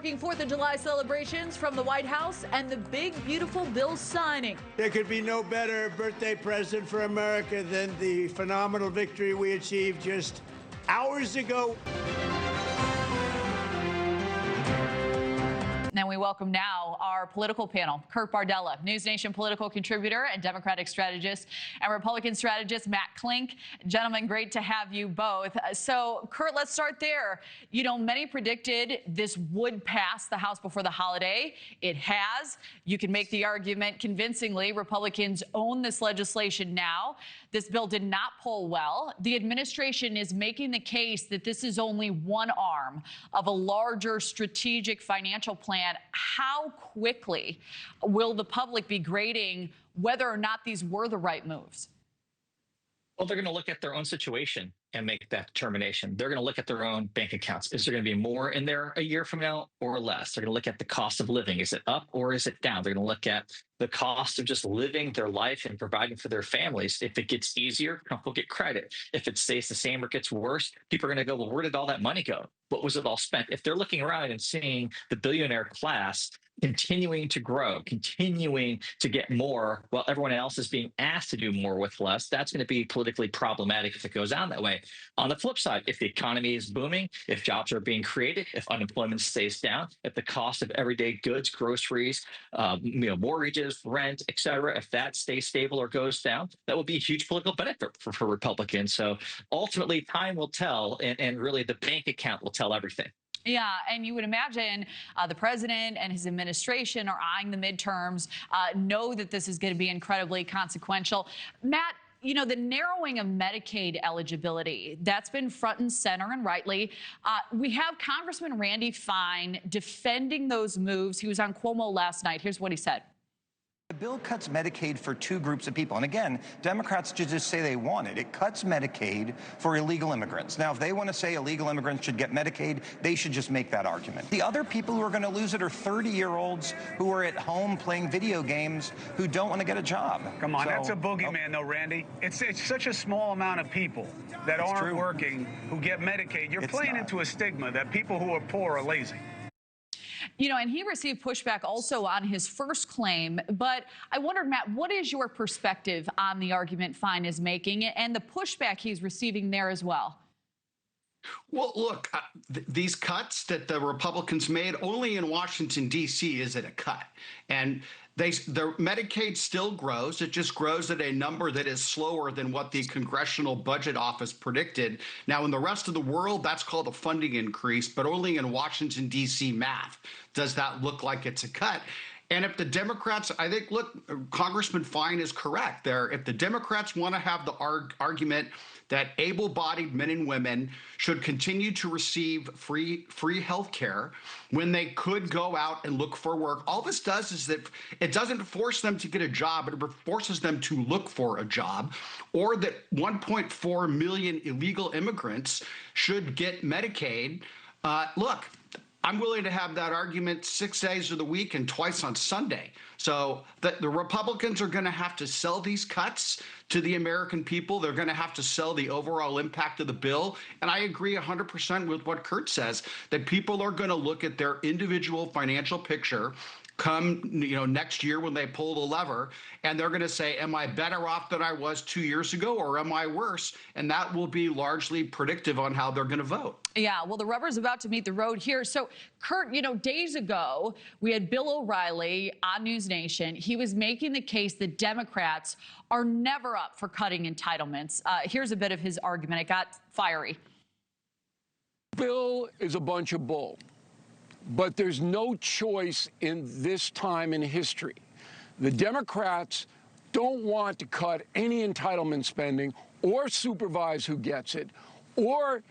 talking 4th of July celebrations from the White House and the big, beautiful bill signing. There could be no better birthday present for America than the phenomenal victory we achieved just hours ago. And we welcome now our political panel, Kurt Bardella, News Nation political contributor and Democratic strategist, and Republican strategist Matt Klink. Gentlemen, great to have you both. So, Kurt, let's start there. You know, many predicted this would pass the House before the holiday. It has. You can make the argument convincingly Republicans own this legislation now. This bill did not poll well. The administration is making the case that this is only one arm of a larger strategic financial plan. How quickly will the public be grading whether or not these were the right moves? Well, they're going to look at their own situation and make that determination. They're going to look at their own bank accounts. Is there going to be more in there a year from now or less? They're going to look at the cost of living. Is it up or is it down? They're going to look at the cost of just living their life and providing for their families. If it gets easier, people get credit. If it stays the same or gets worse, people are going to go, well, where did all that money go? What was it all spent? If they're looking around and seeing the billionaire class continuing to grow, continuing to get more while everyone else is being asked to do more with less, that's going to be politically problematic if it goes on that way. On the flip side, if the economy is booming, if jobs are being created, if unemployment stays down, if the cost of everyday goods, groceries, mortgages, rent, et cetera, if that stays stable or goes down, that will be a huge political benefit for Republicans. So ultimately, time will tell, and really the bank account will tell everything. Yeah, and you would imagine the president and his administration are eyeing the midterms, know that this is going to be incredibly consequential. Matt, you know, the narrowing of Medicaid eligibility, that's been front and center, and rightly. We have Congressman Randy Fine defending those moves. He was on Cuomo last night. Here's what he said. The bill cuts Medicaid for two groups of people. And again, Democrats just say they want it. It cuts Medicaid for illegal immigrants. Now, if they want to say illegal immigrants should get Medicaid, they should just make that argument. The other people who are going to lose it are 30-year-olds who are at home playing video games who don't want to get a job. Come on, that's a boogeyman, though, Randy. It's such a small amount of people that aren't working who get Medicaid. You're playing into a stigma that people who are poor are lazy. You know, and he received pushback also on his first claim. But I wondered, Matt, what is your perspective on the argument Fine is making and the pushback he's receiving there as well? Well, look, these cuts that the Republicans made, only in Washington, D.C. is it a cut. And their Medicaid still grows. It just grows at a number that is slower than what the Congressional Budget Office predicted. Now, in the rest of the world, that's called a funding increase, but only in Washington, D.C. math does that look like it's a cut. And if the Democrats, I think, look, Congressman Fine is correct there. If the Democrats want to have the argument that able-bodied men and women should continue to receive free health care when they could go out and look for work, all this does is that it doesn't force them to get a job, it forces them to look for a job, or that 1.4 million illegal immigrants should get Medicaid. Look, I'm willing to have that argument 6 days of the week and twice on Sunday. So the Republicans are going to have to sell these cuts to the American people. They're going to have to sell the overall impact of the bill. And I agree 100% with what Kurt says, that people are going to look at their individual financial picture come next year when they pull the lever, and they're going to say, am I better off than I was 2 years ago, or am I worse? And that will be largely predictive on how they're going to vote. Yeah, well, the rubber's about to meet the road here. So, Kurt, days ago, we had Bill O'Reilly on News Nation. He was making the case that Democrats are never up for cutting entitlements. Here's a bit of his argument. It got fiery. Bill is a bunch of bull. But there's no choice in this time in history. The Democrats don't want to cut any entitlement spending or supervise who gets it or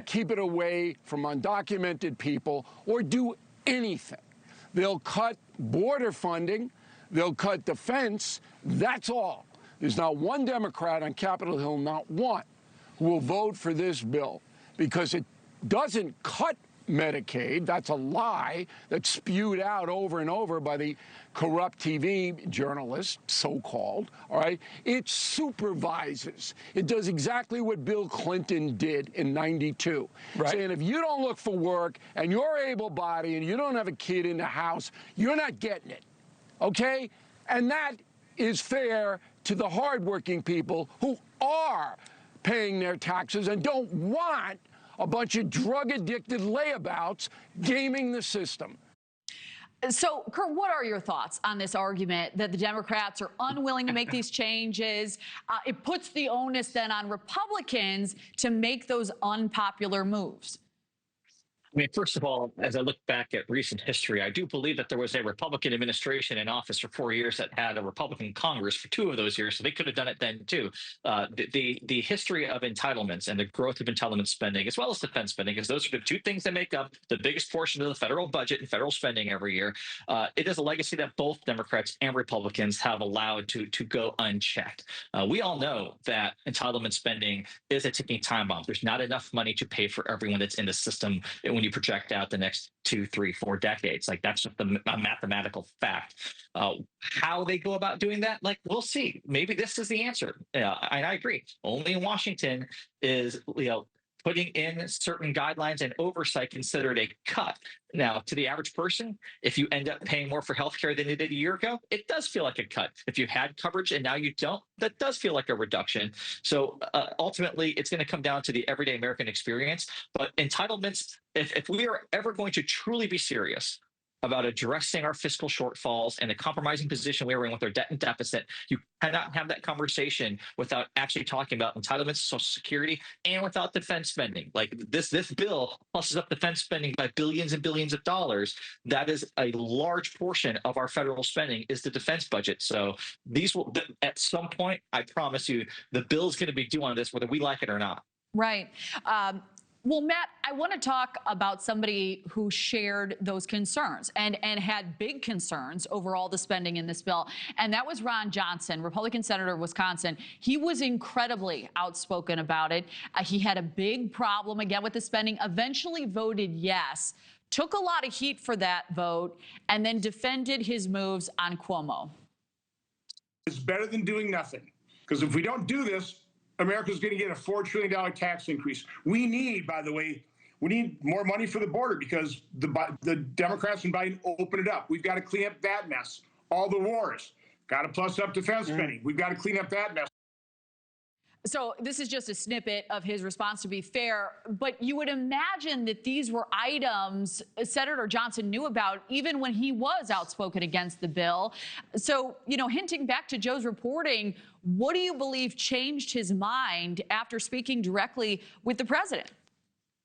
keep it away from undocumented people or do anything. They'll cut border funding. They'll cut defense. That's all. There's not one Democrat on Capitol Hill, not one, who will vote for this bill because it doesn't cut Medicaid. That's a lie that's spewed out over and over by the corrupt TV journalists, so-called, all right? It supervises. It does exactly what Bill Clinton did in '92, saying if you don't look for work and you're able-bodied and you don't have a kid in the house, you're not getting it, okay? And that is fair to the hardworking people who are paying their taxes and don't want a bunch of drug-addicted layabouts gaming the system. So, Kurt, what are your thoughts on this argument that the Democrats are unwilling to make these changes? It puts the onus then on Republicans to make those unpopular moves. I mean, first of all, as I look back at recent history, I do believe that there was a Republican administration in office for 4 years that had a Republican Congress for 2 of those years, so they could have done it then too. The history of entitlements and the growth of entitlement spending, as well as defense spending, because those are the 2 things that make up the biggest portion of the federal budget and federal spending every year. It is a legacy that both Democrats and Republicans have allowed to go unchecked. We all know that entitlement spending is a ticking time bomb. There's not enough money to pay for everyone that's in the system when you project out the next 2, 3, 4 decades. Like, that's just a mathematical fact. How they go about doing that, like, we'll see. Maybe this is the answer. And I agree. Only in Washington is, putting in certain guidelines and oversight considered a cut. Now, to the average person, if you end up paying more for healthcare than you did a year ago, it does feel like a cut. If you had coverage and now you don't, that does feel like a reduction. So ultimately, it's going to come down to the everyday American experience. But entitlements, if we are ever going to truly be serious about addressing our fiscal shortfalls and the compromising position we are in with our debt and deficit, you cannot have that conversation without actually talking about entitlements, Social Security, and without defense spending. Like, this bill pluses up defense spending by billions and billions of dollars. That is a large portion of our federal spending is the defense budget. So these will, at some point, I promise you, the bill is going to be due on this, whether we like it or not. Right. Well, Matt, I want to talk about somebody who shared those concerns and had big concerns over all the spending in this bill, and that was Ron Johnson, Republican senator of Wisconsin. He was incredibly outspoken about it. He had a big problem, again, with the spending, eventually voted yes, took a lot of heat for that vote, and then defended his moves on Cuomo. It's better than doing nothing, because if we don't do this, America's going to get a $4 trillion tax increase. We need, by the way, more money for the border because the Democrats and Biden open it up. We've got to clean up that mess. All the wars. Got to plus up defense spending. We've got to clean up that mess. So this is just a snippet of his response, to be fair, but you would imagine that these were items Senator Johnson knew about even when he was outspoken against the bill. So, hinting back to Joe's reporting, what do you believe changed his mind after speaking directly with the president?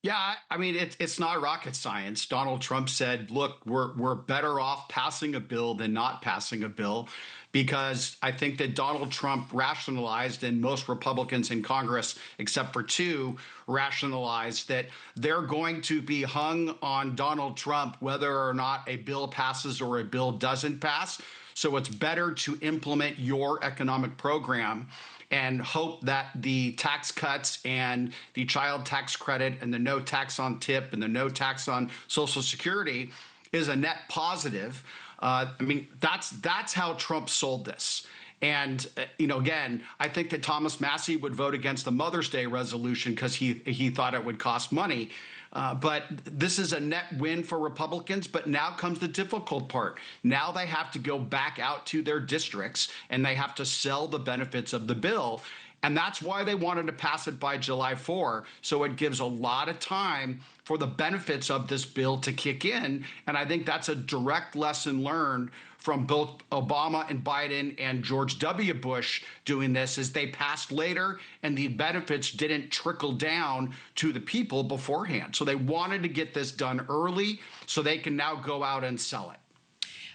Yeah, I mean, it's not rocket science. Donald Trump said, look, we're better off passing a bill than not passing a bill, because I think that Donald Trump rationalized, and most Republicans in Congress, except for 2, rationalized that they're going to be hung on Donald Trump whether or not a bill passes or a bill doesn't pass. So it's better to implement your economic program and hope that the tax cuts and the child tax credit and the no tax on tip and the no tax on Social Security is a net positive. I mean, that's how Trump sold this. And, again, I think that Thomas Massie would vote against the Mother's Day resolution because he thought it would cost money. But this is a net win for Republicans. But now comes the difficult part. Now they have to go back out to their districts and they have to sell the benefits of the bill. And that's why they wanted to pass it by July 4. So it gives a lot of time for the benefits of this bill to kick in. And I think that's a direct lesson learned from both Obama and Biden and George W. Bush doing this, is they passed later and the benefits didn't trickle down to the people beforehand. So they wanted to get this done early so they can now go out and sell it.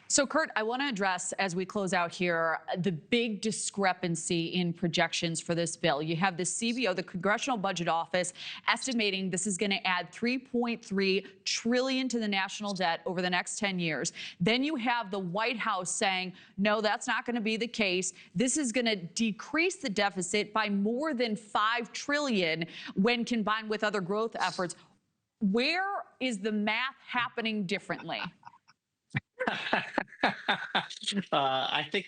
So, Kurt, I want to address, as we close out here, the big discrepancy in projections for this bill. You have the CBO, the Congressional Budget Office, estimating this is going to add $3.3 trillion to the national debt over the next 10 years. Then you have the White House saying, no, that's not going to be the case. This is going to decrease the deficit by more than $5 trillion when combined with other growth efforts. Where is the math happening differently? I think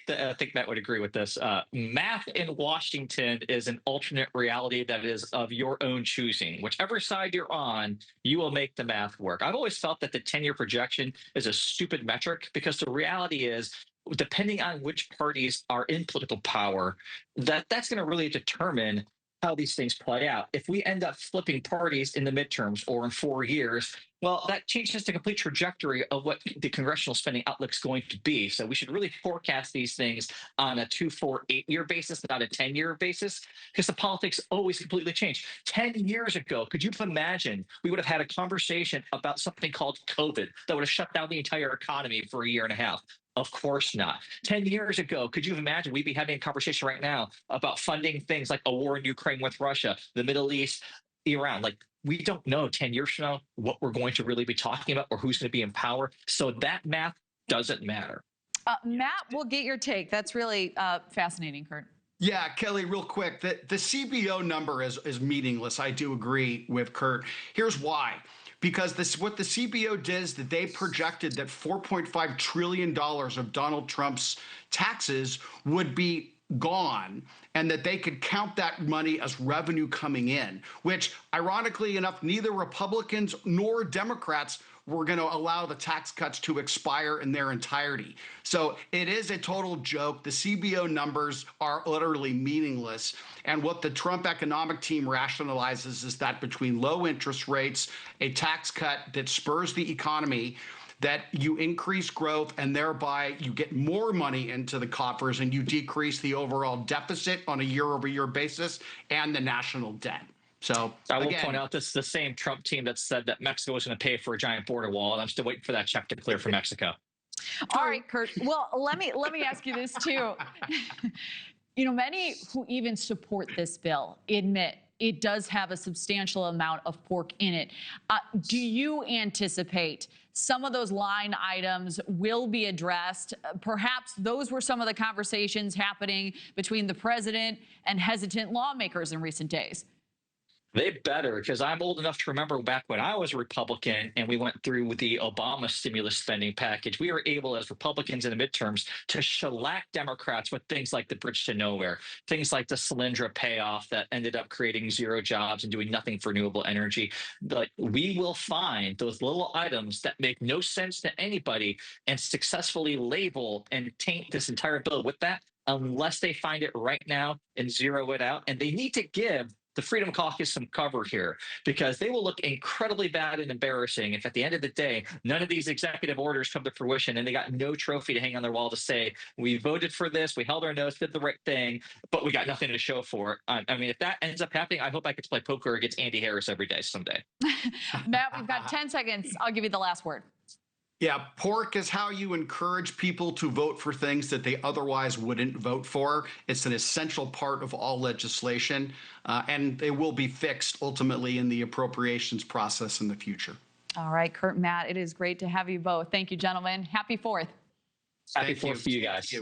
Matt would agree with this. Math in Washington is an alternate reality that is of your own choosing. Whichever side you're on, you will make the math work. I've always felt that the 10-year projection is a stupid metric because the reality is, depending on which parties are in political power, that's going to really determine how these things play out. If we end up flipping parties in the midterms or in 4 years, well, that changes the complete trajectory of what the congressional spending outlook is going to be. So we should really forecast these things on a 2, 4, 8-year basis, not a 10-year basis, because the politics always completely change. 10 years ago, could you imagine we would have had a conversation about something called COVID that would have shut down the entire economy for a year and a half? Of course not. 10 years ago, could you imagine we'd be having a conversation right now about funding things like a war in Ukraine with Russia, the Middle East, Iran? Like, we don't know 10 years from now what we're going to really be talking about or who's going to be in power. So that math doesn't matter. Matt, we'll get your take. That's really fascinating, Kurt. Yeah, Keleigh, real quick, the CBO number is meaningless. I do agree with Kurt. Here's why. Because what the CBO did is that they projected that $4.5 trillion of Donald Trump's taxes would be gone and that they could count that money as revenue coming in, which ironically enough, neither Republicans nor Democrats were going to allow the tax cuts to expire in their entirety. So it is a total joke. The CBO numbers are literally meaningless. And what the Trump economic team rationalizes is that between low interest rates, a tax cut that spurs the economy, that you increase growth and thereby you get more money into the coffers and you decrease the overall deficit on a year-over-year basis and the national debt. So I will point out this is the same Trump team that said that Mexico was going to pay for a giant border wall, and I'm still waiting for that check to clear for Mexico. All right, Kurt. Well, let me ask you this too. You know, many who even support this bill admit it does have a substantial amount of pork in it. Do you anticipate some of those line items will be addressed? Perhaps those were some of the conversations happening between the president and hesitant lawmakers in recent days. They better, because I'm old enough to remember back when I was a Republican and we went through with the Obama stimulus spending package, we were able as Republicans in the midterms to shellac Democrats with things like the bridge to nowhere, things like the Solyndra payoff that ended up creating 0 jobs and doing nothing for renewable energy. But we will find those little items that make no sense to anybody and successfully label and taint this entire bill with that, unless they find it right now and zero it out. And they need to give the Freedom Caucus some cover here, because they will look incredibly bad and embarrassing if at the end of the day, none of these executive orders come to fruition and they got no trophy to hang on their wall to say, we voted for this, we held our nose, did the right thing, but we got nothing to show for it. I mean, if that ends up happening, I hope I get to play poker against Andy Harris every day someday. Matt, we've got 10 seconds. I'll give you the last word. Yeah, pork is how you encourage people to vote for things that they otherwise wouldn't vote for. It's an essential part of all legislation, and it will be fixed ultimately in the appropriations process in the future. All right, Kurt, Matt, it is great to have you both. Thank you, gentlemen. Happy 4th. Happy 4th to you guys.